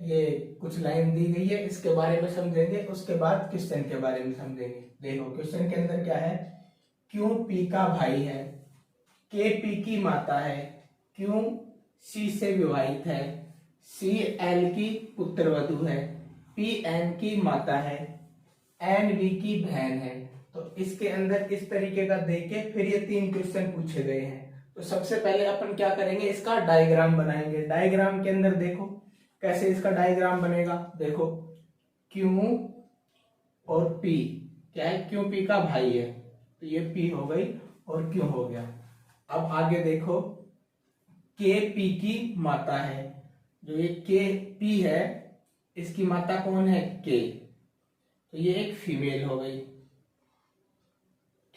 ये कुछ लाइन दी गई है, इसके बारे में समझेंगे, उसके बाद क्वेश्चन के बारे में समझेंगे। देखो क्वेश्चन के अंदर क्या है, क्यों पी का भाई है, के पी की माता है, क्यों सी से विवाहित है, सी एल की पुत्रवधू है, पी एन की माता है, एन बी की बहन है। तो इसके अंदर इस तरीके का देके फिर ये 3 क्वेश्चन पूछे गए हैं। तो सबसे पहले अपन क्या करेंगे, इसका डायग्राम बनाएंगे। डायग्राम के अंदर देखो कैसे इसका डायग्राम बनेगा। देखो क्यों और पी क्या है, क्यों पी का भाई है, तो ये पी हो गई और क्यों हो गया। अब आगे देखो के पी की माता है, जो ये के पी है इसकी माता कौन है, के, तो ये एक फीमेल हो गई।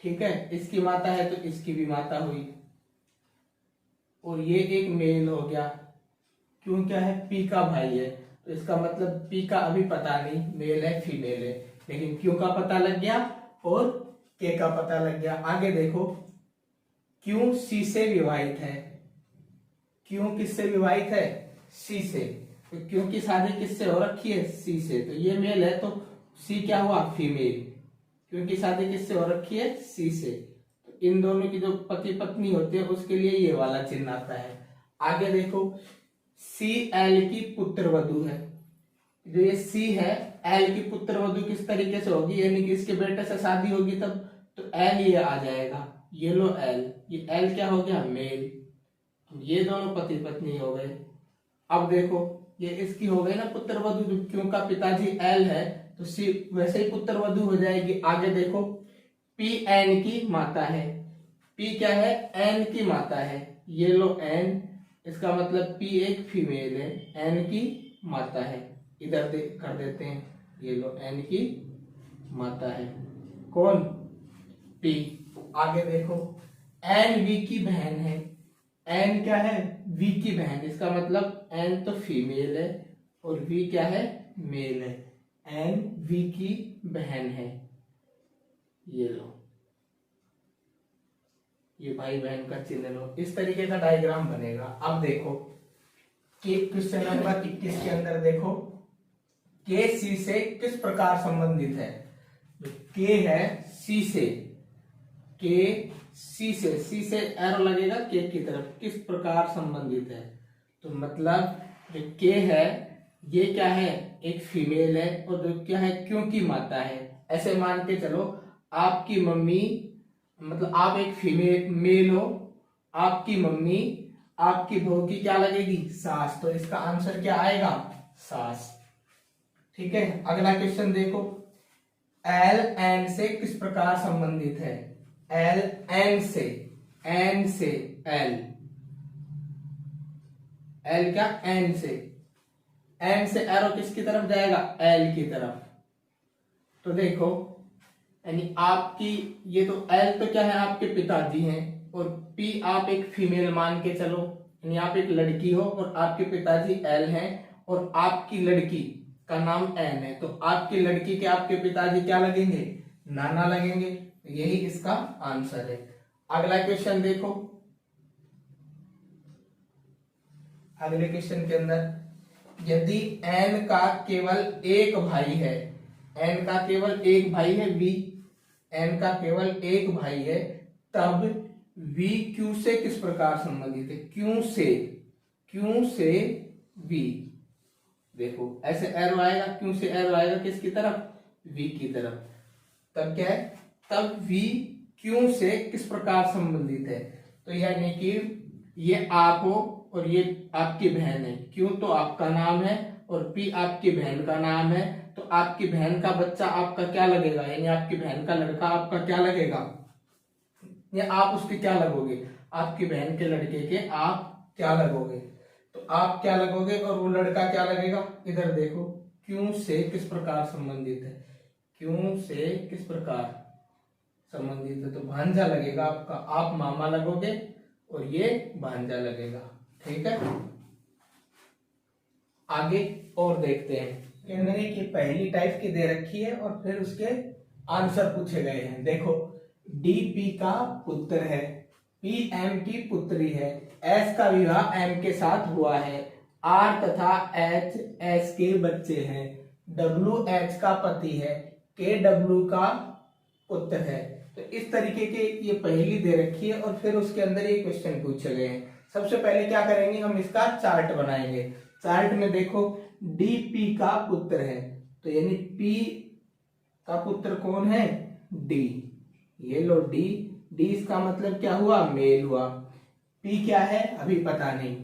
ठीक है, इसकी माता है तो इसकी भी माता हुई, और ये एक मेल हो गया। क्यों क्या है, पी का भाई है, तो इसका मतलब पी का अभी पता नहीं मेल है फीमेल है, लेकिन क्यों का पता लग गया और के का पता लग गया। आगे देखो क्यों सी से विवाहित है, क्यों किससे विवाहित है, सी से, तो क्यों की शादी किससे हो रखी है, सी से, तो ये मेल है तो सी क्या हुआ, फीमेल। क्योंकि शादी किससे हो रखी है, सी से, तो इन दोनों की जो पति पत्नी होते हैं उसके लिए ये वाला चिन्ह आता है। आगे देखो सी एल की पुत्रवधू है, जो ये सी है, एल की पुत्रवधू किस तरीके से होगी, यानी कि इसके बेटे से शादी होगी तब, तो एल ये आ जाएगा, ये लो एल, ये एल क्या हो गया, मेल। ये दोनों पति पत्नी हो गए। अब देखो ये इसकी हो गई ना पुत्रवधू, जो क्यों का पिताजी एल है तो सी वैसे ही पुत्रवधू हो जाएगी। आगे देखो पी एन की माता है, पी क्या है, एन की माता है, ये लो एन, इसका मतलब पी एक फीमेल है, एन की माता है, इधर कर देते हैं, ये लो एन की माता है कौन, पी। आगे देखो एन वी की बहन है, एन क्या है, वी की बहन, इसका मतलब एन तो फीमेल है और वी क्या है, मेल है, एन वी की बहन है, ये लो, ये भाई बहन का चिन्ह लो। इस तरीके का डायग्राम बनेगा। अब देखो कि क्वेश्चन नंबर 21 के अंदर देखो के सी से किस प्रकार संबंधित है। के है सी से, के सी से एरो लगेगा के की तरफ, किस प्रकार संबंधित है, तो मतलब जो के है ये क्या है, एक फीमेल है, और जो क्या है, क्यों की माता है। ऐसे मान के चलो आपकी मम्मी, मतलब आप एक फीमेल मेल हो, आपकी मम्मी आपकी बहू की क्या लगेगी, सास, तो इसका आंसर क्या आएगा, सास। ठीक है, अगला क्वेश्चन देखो एल एन से किस प्रकार संबंधित है, एल एन से, एन से एल, एल क्या, एन से, एन से एरो किसकी तरफ जाएगा, एल की तरफ। तो देखो यानी आपकी ये तो एल तो क्या है, आपके पिताजी हैं, और पी आप एक फीमेल मान के चलो, यानी आप एक लड़की हो और आपके पिताजी एल हैं और आपकी लड़की का नाम एन है, तो आपकी लड़की के आपके पिताजी क्या लगेंगे, नाना लगेंगे। यही इसका आंसर है। अगला क्वेश्चन देखो, अगले क्वेश्चन के अंदर यदि एन का केवल एक भाई है, एन का केवल एक भाई है वी, एन का केवल एक भाई है, तब वी क्यू से किस प्रकार संबंधित है, क्यू से वी। देखो ऐसे एरो आएगा, क्यू से एरो आएगा किसकी तरफ, वी की तरफ, तब क्या है, तब वी क्यू से किस प्रकार संबंधित है, तो यानी कि ये आप हो और ये आपकी बहन है, क्यों तो आपका नाम है और पी आपकी बहन का नाम है, तो आपकी बहन का बच्चा आपका क्या लगेगा, यानी आपकी बहन का लड़का आपका क्या लगेगा, या आप उसके क्या लगोगे, आपकी बहन के लड़के के आप क्या लगोगे, तो आप क्या लगोगे और वो लड़का क्या लगेगा। इधर देखो क्यों से किस प्रकार संबंधित है, क्यों से किस प्रकार संबंधित है, तो भांजा लगेगा आपका, आप मामा लगोगे और ये भांजा लगेगा। ठीक है, आगे और देखते हैं। कहने की पहली टाइप की दे रखी है और फिर उसके आंसर पूछे गए हैं। देखो डी पी का पुत्र है, पी एम की पुत्री है, एस का विवाह एम के साथ हुआ है, आर तथा एच एस के बच्चे हैं, डब्ल्यू एच का पति है, के डब्ल्यू का पुत्र है। तो इस तरीके के ये पहेली दे रखी है और फिर उसके अंदर ये क्वेश्चन पूछे गए हैं। सबसे पहले क्या करेंगे, हम इसका चार्ट बनाएंगे। चार्ट में देखो डी पी का पुत्र है, तो यानी पी का पुत्र कौन है, डी। ये लो डी, डी इसका मतलब क्या हुआ, मेल हुआ। पी क्या है अभी पता नहीं,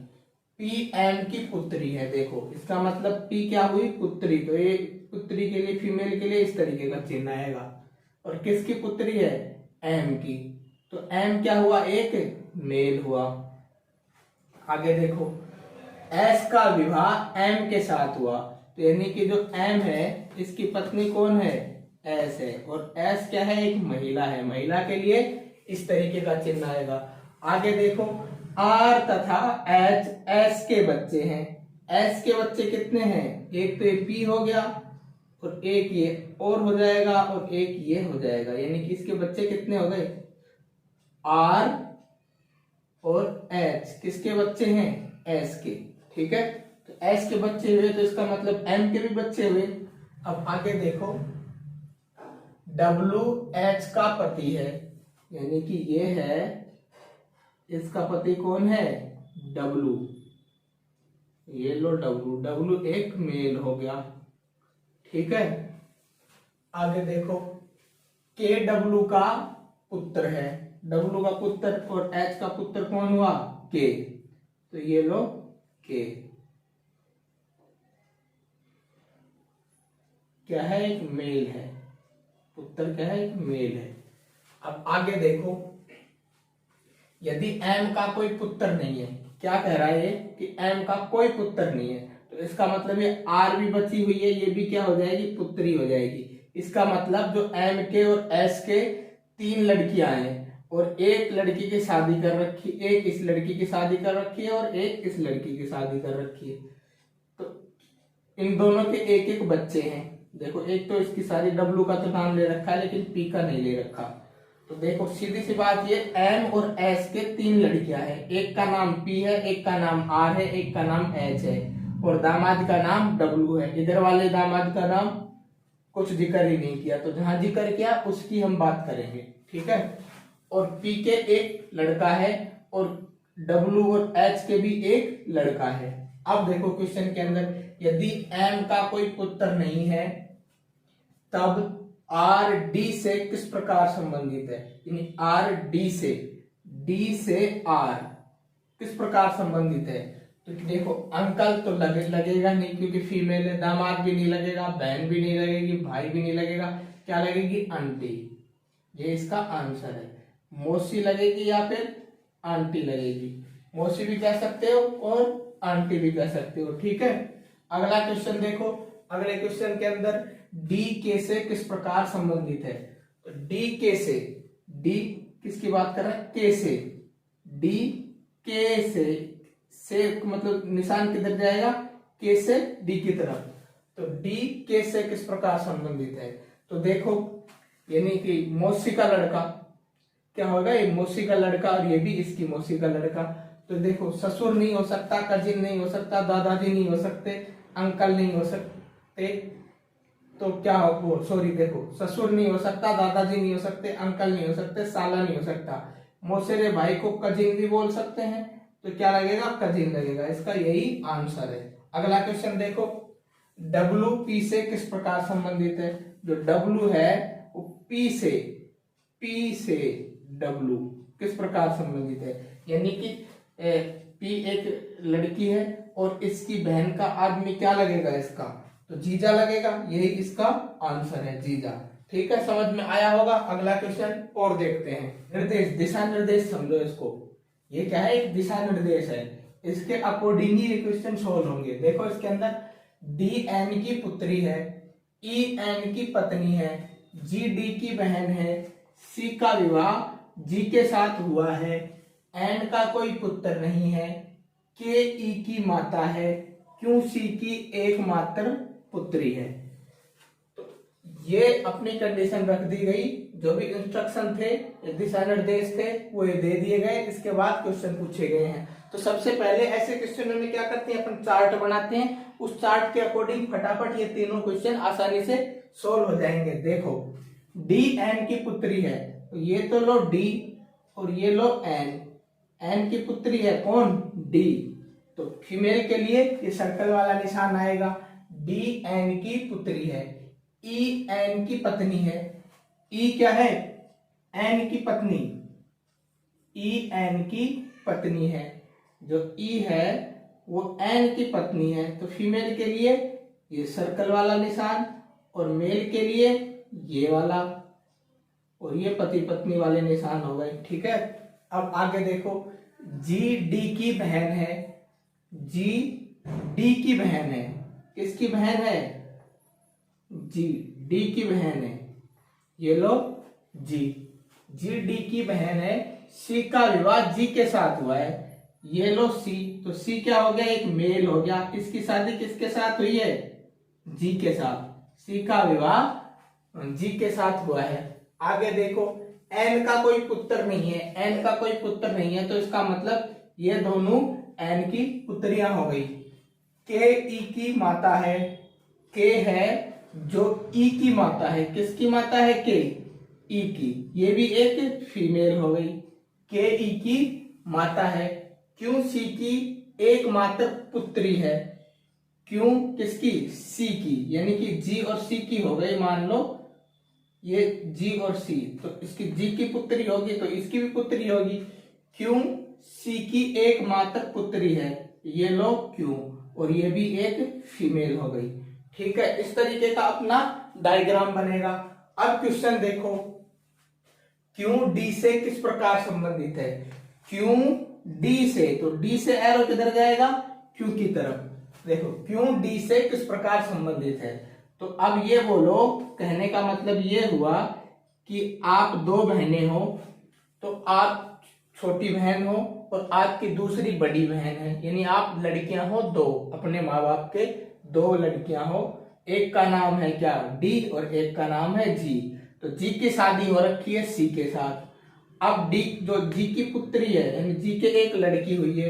पी एम की पुत्री है। देखो इसका मतलब पी क्या हुई, पुत्री। तो ये पुत्री के लिए, फीमेल के लिए इस तरीके का चिन्ह आएगा। और किसकी पुत्री है, एम की। तो एम क्या हुआ, एक मेल हुआ। आगे देखो एस का विवाह एम के साथ हुआ, तो यानी कि जो एम है इसकी पत्नी कौन है, एस है। और एस क्या है, एक महिला है। महिला के लिए इस तरीके का चिन्ह आएगा। आगे देखो आर तथा एच एस के बच्चे हैं। एस के बच्चे कितने हैं, एक तो ये पी हो गया और एक ये और हो जाएगा और एक ये हो जाएगा, यानी कि इसके बच्चे कितने हो गए, आर और एच किसके बच्चे हैं, एस के। ठीक है, तो एस के बच्चे हुए तो इसका मतलब एम के भी बच्चे हुए। अब आगे देखो डब्ल्यू एच का पति है, यानी कि ये है, इसका पति कौन है, डब्ल्यू। ये लो डब्ल्यू, डब्ल्यू एक मेल हो गया। ठीक है, आगे देखो के डब्ल्यू का पुत्र है, डब्ल्यू का पुत्र और एच का पुत्र कौन हुआ, के। तो ये लो के क्या है, एक मेल है, पुत्र क्या है, एक मेल है। अब आगे देखो यदि एम का कोई पुत्र नहीं है, क्या कह रहा है कि एम का कोई पुत्र नहीं है, तो इसका मतलब ये आर भी बची हुई है, ये भी क्या हो जाएगी, पुत्री हो जाएगी। इसका मतलब जो एम के और एस के तीन लड़कियां हैं और एक लड़की की शादी कर रखी, एक इस लड़की की शादी कर रखी है और एक इस लड़की की शादी कर रखी है, तो इन दोनों के एक एक बच्चे हैं। देखो एक तो इसकी शादी, डब्ल्यू का तो नाम ले रखा है लेकिन पी का नहीं ले रखा। तो देखो सीधी सी बात, ये एम और एस के तीन लड़कियां हैं, एक का नाम पी है, एक का नाम आर है, एक का नाम एच है और दामाद का नाम डब्ल्यू है। इधर वाले दामाद का नाम कुछ जिक्र ही नहीं किया, तो जहां जिक्र किया उसकी हम बात करेंगे। ठीक है, और पी के एक लड़का है और डब्ल्यू और एच के भी एक लड़का है। अब देखो क्वेश्चन के अंदर यदि एम का कोई पुत्र नहीं है तब आर डी से किस प्रकार संबंधित है, यानी आर डी से आर किस प्रकार संबंधित है। तो देखो अंकल तो लगेगा नहीं क्योंकि फीमेल है, दामाद भी नहीं लगेगा, बहन भी नहीं लगेगी, भाई भी नहीं लगेगा, क्या लगेगी, आंटी। ये इसका आंसर है। मौसी लगेगी या फिर आंटी लगेगी, मौसी भी कह सकते हो और आंटी भी कह सकते हो। ठीक है, अगला क्वेश्चन देखो, अगले क्वेश्चन के अंदर डी के से किस प्रकार संबंधित है। तो डी के से, डी किसकी बात कर रहे हैं, के से, डी के से मतलब निशान किधर जाएगा, के से डी की तरफ। तो डी के से किस प्रकार संबंधित है, तो देखो यानी कि मौसी का लड़का क्या होगा, ये मौसी का लड़का और ये भी इसकी मौसी का लड़का। तो देखो ससुर नहीं हो सकता, कजिन नहीं हो सकता, दादाजी नहीं हो सकते, अंकल नहीं हो सकते, तो क्या हो, सॉरी देखो ससुर नहीं हो सकता, दादाजी नहीं हो सकते, अंकल नहीं हो सकते, साला नहीं हो सकता। मौसेरे भाई को कजिन भी बोल सकते हैं, तो क्या लगेगा, कजिन लगेगा। इसका यही आंसर है। अगला क्वेश्चन देखो डब्ल्यू पी से किस प्रकार संबंधित है। जो डब्ल्यू है वो पी से डब्ल्यू किस प्रकार संबंधित है, यानी कि पी एक लड़की है और इसकी बहन का आदमी क्या लगेगा, इसका तो जीजा लगेगा, यही इसका आंसर है, जीजा। ठीक है, समझ में आया होगा। अगला क्वेश्चन और देखते हैं। निर्देश, दिशा निर्देश समझो इसको, ये क्या है, एक दिशा निर्देश है, इसके अकॉर्डिंग ही ये क्वेश्चन सोल्व होंगे। देखो इसके अंदर डी एन की पुत्री है, ई एन की पत्नी है, जी डी की बहन है, सी का विवाह जी के साथ हुआ है, एन का कोई पुत्र नहीं है, के ई की माता है, क्यू सी की एकमात्र पुत्री है। तो ये अपनी कंडीशन रख दी गई, जो भी इंस्ट्रक्शन थे, दिशा निर्देश थे, वो ये दे दिए गए। इसके बाद क्वेश्चन पूछे गए हैं। तो सबसे पहले ऐसे क्वेश्चनों में क्या करते हैं, अपन चार्ट बनाते हैं, उस चार्ट के अकॉर्डिंग फटाफट ये तीनों क्वेश्चन आसानी से सोल्व हो जाएंगे। देखो डी एन की पुत्री है, तो ये तो लो डी और ये लो एन, एन की पुत्री है कौन, डी, तो फीमेल के लिए ये सर्कल वाला निशान आएगा, डी एन की पुत्री है, ई एन की पत्नी है, ई क्या है, एन की पत्नी, ई एन की पत्नी है, जो ई है वो एन की पत्नी है, तो फीमेल के लिए ये सर्कल वाला निशान और मेल के लिए ये वाला, और ये पति पत्नी वाले निशान हो गए। ठीक है, अब आगे देखो, जी डी की बहन है, जी डी की बहन है, किसकी बहन है, जी डी की बहन है, ये लो जी, जी डी की बहन है, सी का विवाह जी के साथ हुआ है, ये लो सी, तो सी क्या हो गया, एक मेल हो गया, इसकी शादी किसके साथ हुई है, जी के साथ, सी का विवाह जी के साथ हुआ है। आगे देखो एन का कोई पुत्र नहीं है, एन का कोई पुत्र नहीं है, तो इसका मतलब ये दोनों एन की पुत्रियां हो गई। के ई की माता है, के है जो ई की माता है, किसकी माता है, के ई की, ये भी एक फीमेल हो गई, के ई की माता है, क्यों सी की एकमात्र पुत्री है, क्यों किसकी, सी की, यानी कि जी और सी की हो गई, मान लो ये जी और सी, तो इसकी जी की पुत्री होगी तो इसकी भी पुत्री होगी, क्यों सी की एकमात्र पुत्री है, ये लो क्यों, और ये भी एक फीमेल हो गई। ठीक है, इस तरीके का अपना डायग्राम बनेगा। अब क्वेश्चन देखो, क्यों डी से किस प्रकार संबंधित है, क्यों डी से, तो डी से एरो किधर जाएगा, क्यों की तरफ, देखो क्यों डी से किस प्रकार संबंधित है, तो अब ये बोलो, कहने का मतलब ये हुआ कि आप दो बहनें हो, तो आप छोटी बहन हो और आपकी दूसरी बड़ी बहन है, यानी आप लड़कियां हो दो, अपने माँ बाप के दो लड़कियां हो, एक का नाम है क्या, डी, और एक का नाम है जी, तो जी की शादी हो रखी है सी के साथ। अब डी जो जी की पुत्री है, यानी जी के एक लड़की हुई है,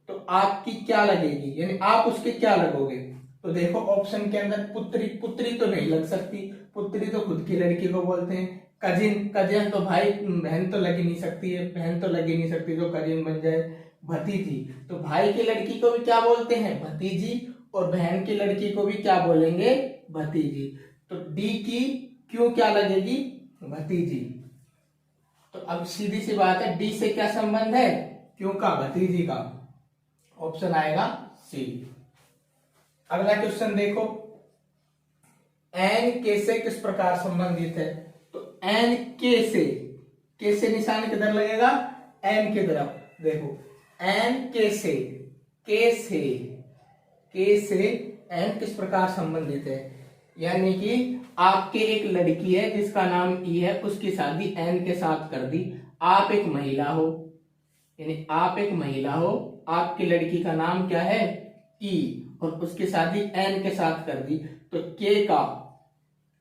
तो आपकी क्या लगेगी, यानी आप उसके क्या लगोगे, तो देखो ऑप्शन के अंदर पुत्री, पुत्री तो नहीं लग सकती, पुत्री तो खुद की लड़की को बोलते हैं, कजिन, कजिन तो भाई बहन तो लगी नहीं सकती है, बहन तो लगी नहीं सकती तो कजिन बन जाए, भतीजी, तो भाई की लड़की को भी क्या बोलते हैं, भतीजी, और बहन की लड़की को भी क्या बोलेंगे, भतीजी, तो डी की क्यों क्या लगेगी, भतीजी, तो अब सीधी सी बात है, डी से क्या संबंध है, क्यों का, भतीजी का, ऑप्शन आएगा सी। अगला क्वेश्चन देखो, एन के से किस प्रकार संबंधित है, तो एन के से निशान किधर लगेगा, एन की तरफ, देखो एन के से एन किस प्रकार संबंधित है, यानी कि आपके एक लड़की है जिसका नाम ई है, उसकी शादी एन के साथ कर दी, आप एक महिला हो, यानी आप एक महिला हो, आपकी लड़की का नाम क्या है, ई, और उसकी शादी एन के साथ कर दी, तो के का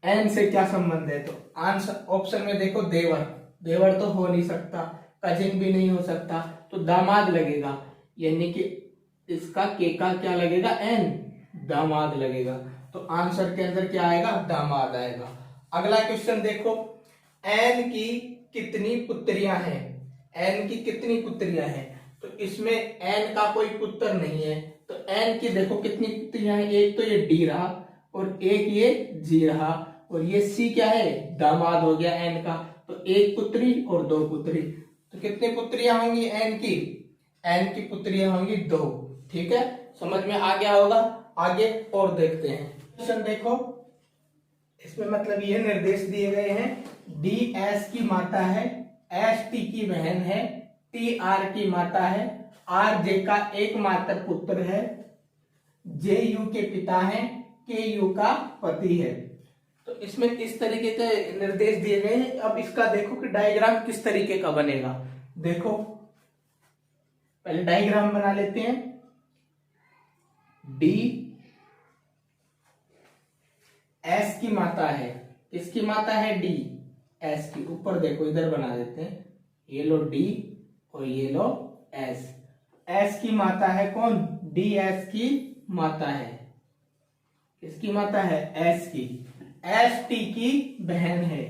एन से क्या संबंध है, तो आंसर ऑप्शन में देखो देवर, देवर तो हो नहीं सकता, कजिन भी नहीं हो सकता, तो दामाद लगेगा, यानी कि इसका के का क्या लगेगा, एन, दामाद लगेगा, तो आंसर के अंदर क्या आएगा, दामाद आएगा। अगला क्वेश्चन देखो, एन की कितनी पुत्रियां हैं, एन की कितनी पुत्रियां हैं, तो इसमें एन का कोई पुत्र नहीं है, तो एन की देखो कितनी पुत्रियां हैं, एक तो ये डी रहा और एक ये जी रहा, और ये सी क्या है, दामाद हो गया एन का, तो एक पुत्री और दो पुत्री, तो कितनी पुत्रियां होंगी एन की पुत्रियां होंगी दो। ठीक है, समझ में आ गया होगा। आगे और देखते हैं, क्वेश्चन देखो, इसमें मतलब ये निर्देश दिए गए हैं, डी एस की माता है, एस टी की बहन है, टी आर की माता है, आर जे का एकमात्र पुत्र है, जे यू के पिता हैं, के यू का पति है, तो इसमें इस तरीके के निर्देश दिए गए हैं। अब इसका देखो कि डायग्राम किस तरीके का बनेगा, देखो पहले डायग्राम बना लेते हैं, डी एस की माता है, किसकी माता है, डी एस की, ऊपर देखो इधर बना देते हैं, ये लो डी और ये लो एस, एस की माता है कौन? डी एस की माता है। किसकी माता है? एस की। एस टी की बहन है।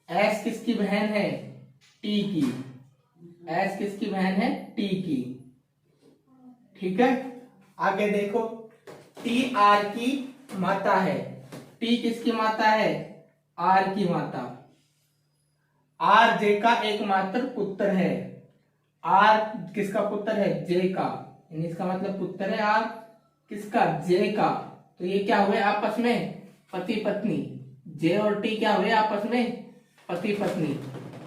एस किसकी बहन है? टी की। एस किसकी बहन है? टी की। ठीक है, आगे देखो, टी आर की माता है। टी किसकी माता है? आर की माता। आर जे का एकमात्र पुत्र है। आर किसका पुत्र है? जे का, यानी इसका मतलब पुत्र है आर किसका? जे का। तो ये क्या हुए आपस में? पति पत्नी। जे और टी क्या हुए आपस में? पति पत्नी।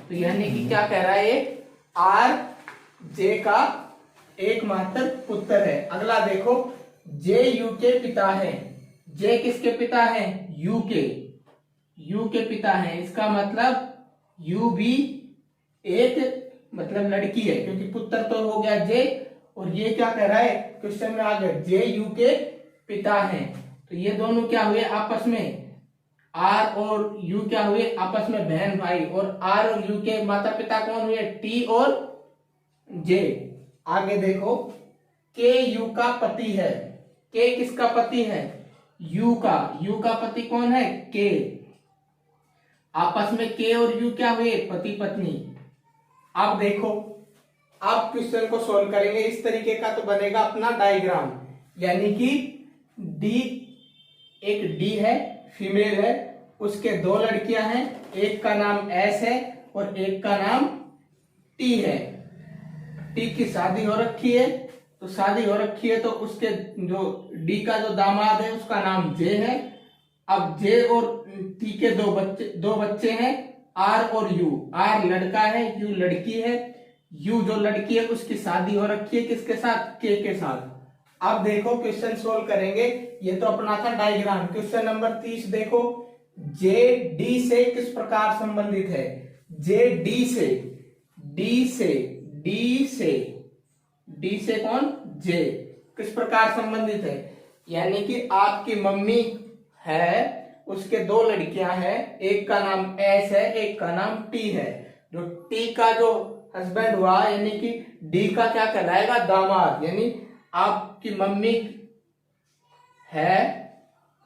तो यानी कि क्या कह रहा है ये? आर जे का एकमात्र पुत्र है। अगला देखो, जे यू के पिता है। जे किसके पिता है? यू के। यू के पिता है, इसका मतलब यू भी एक मतलब लड़की है, क्योंकि पुत्र तो हो गया जे, और ये क्या कह रहा है क्वेश्चन में आ गया, जे यू के पिता हैं। तो ये दोनों क्या हुए आपस में? आर और यू क्या हुए आपस में? बहन भाई। और आर और यू के माता पिता कौन हुए? टी और जे। आगे देखो, के यू का पति है। के किसका पति है? यू का। यू का पति कौन है? के। आपस में के और यू क्या हुए? पति पत्नी। अब देखो, आप क्वेश्चन को सॉल्व करेंगे, इस तरीके का तो बनेगा अपना डायग्राम, यानी कि डी, एक डी है, फीमेल है, उसके दो लड़कियां हैं, एक का नाम एस है और एक का नाम टी है। टी की शादी हो रखी है, तो शादी हो रखी है तो उसके जो डी का जो दामाद है उसका नाम जे है। अब जे और टी के दो बच्चे हैं, आर और यू। आर लड़का है, यू लड़की है। यू जो लड़की है उसकी शादी हो रखी है किसके साथ? के साथ। अब देखो क्वेश्चन सोल्व करेंगे, ये तो अपना था डायग्राम। क्वेश्चन नंबर 30 देखो, जे डी से किस प्रकार संबंधित है? जे डी से, डी से, डी से, डी से कौन? जे किस प्रकार संबंधित है? यानी कि आपकी मम्मी है, उसके दो लड़कियां हैं, एक का नाम एस है, एक का नाम टी है। जो टी का जो हस्बैंड हुआ, यानी कि डी का क्या कहलाएगा? दामाद। यानी आपकी मम्मी है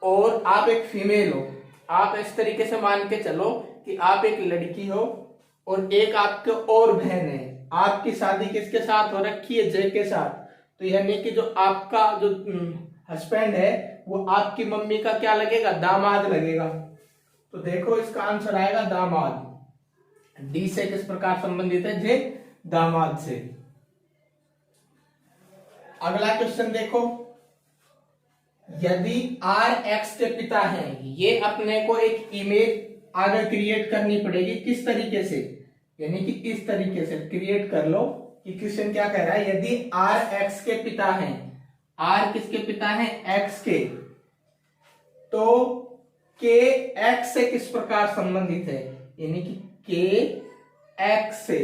और आप एक फीमेल हो। आप इस तरीके से मान के चलो कि आप एक लड़की हो और एक आपके और बहन है। आपकी शादी किसके साथ हो रखी है? जे के साथ। तो यानी कि जो आपका जो हस्बैंड है वो आपकी मम्मी का क्या लगेगा? दामाद लगेगा। तो देखो इसका आंसर आएगा दामाद। डी से किस प्रकार संबंधित है? जे दामाद से। अगला क्वेश्चन देखो, यदि आर एक्स के पिता हैं, ये अपने को एक इमेज आगे क्रिएट करनी पड़ेगी। किस तरीके से? यानी कि इस तरीके से क्रिएट कर लो कि क्वेश्चन क्या कह रहा है, यदि आर एक्स के पिता हैं। आर किसके पिता हैं? एक्स के। तो के एक्स से किस प्रकार संबंधित है? यानी कि के एक्स से,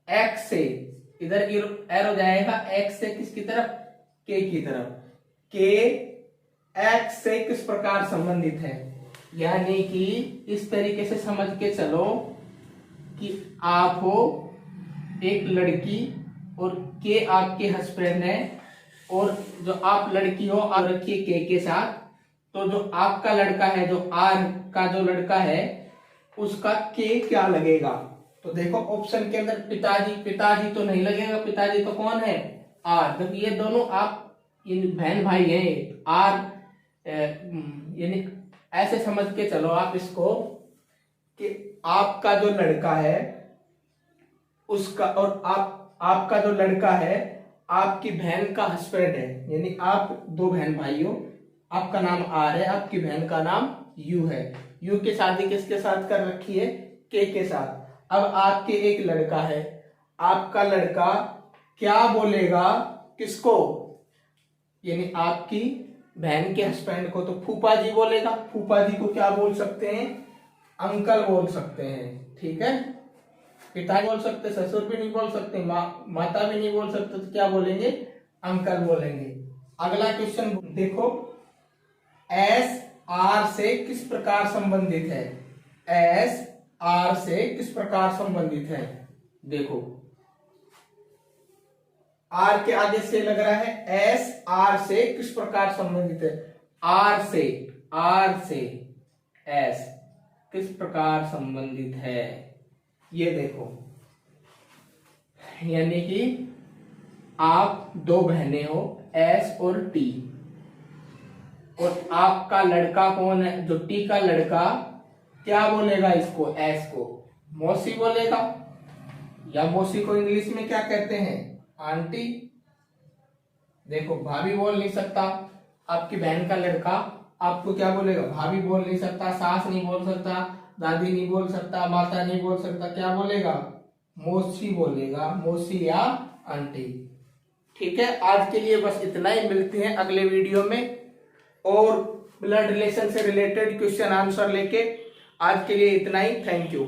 एक्स से इधर एरो जाएगा, एक्स से किसकी तरफ? के की तरफ। के एक्स से किस प्रकार संबंधित है? यानी कि इस तरीके से समझ के चलो कि आप हो एक लड़की और के आपके हस्बैंड है, और जो आप लड़की हो आप रखिए के साथ। तो जो आपका लड़का है, जो आर का जो लड़का है, उसका के क्या लगेगा? तो देखो ऑप्शन के अंदर पिताजी, पिताजी तो नहीं लगेगा, पिताजी तो कौन है? आर। जब ये दोनों आप बहन भाई हैं, आर यानी ऐसे समझ के चलो आप इसको कि आपका जो लड़का है उसका, और आपका जो लड़का है आपकी बहन का हस्बैंड है, यानी आप दो बहन भाई हो, आपका नाम आर है, आपकी बहन का नाम यू है। यू की शादी किसके साथ कर रखी है? के साथ। अब आपके एक लड़का है, आपका लड़का क्या बोलेगा किसको? यानी आपकी बहन के हस्बैंड को तो फूफा जी बोलेगा। फूफा जी को क्या बोल सकते हैं? अंकल बोल सकते हैं। ठीक है, पिता बोल सकते, ससुर भी नहीं बोल सकते, माता भी नहीं बोल सकते, तो क्या बोलेंगे? अंकल बोलेंगे। अगला क्वेश्चन देखो, एस आर से किस प्रकार संबंधित है? एस आर से किस प्रकार संबंधित है? देखो आर के आगे से लग रहा है एस, आर से किस प्रकार संबंधित है? आर से एस किस प्रकार संबंधित है? ये देखो, यानी कि आप दो बहनें हो, एस और टी, और आपका लड़का कौन है? जो टी का लड़का क्या बोलेगा इसको? एस को मौसी बोलेगा, या मौसी को इंग्लिश में क्या कहते हैं? आंटी। देखो, भाभी बोल नहीं सकता, आपकी बहन का लड़का आपको क्या बोलेगा? भाभी बोल नहीं सकता, सास नहीं बोल सकता, दादी नहीं बोल सकता, माता नहीं बोल सकता, क्या बोलेगा? मौसी बोलेगा, मौसी या आंटी। ठीक है, आज के लिए बस इतना ही। मिलते हैं अगले वीडियो में और ब्लड रिलेशन से रिलेटेड क्वेश्चन आंसर लेके। आज के लिए इतना ही। Thank you.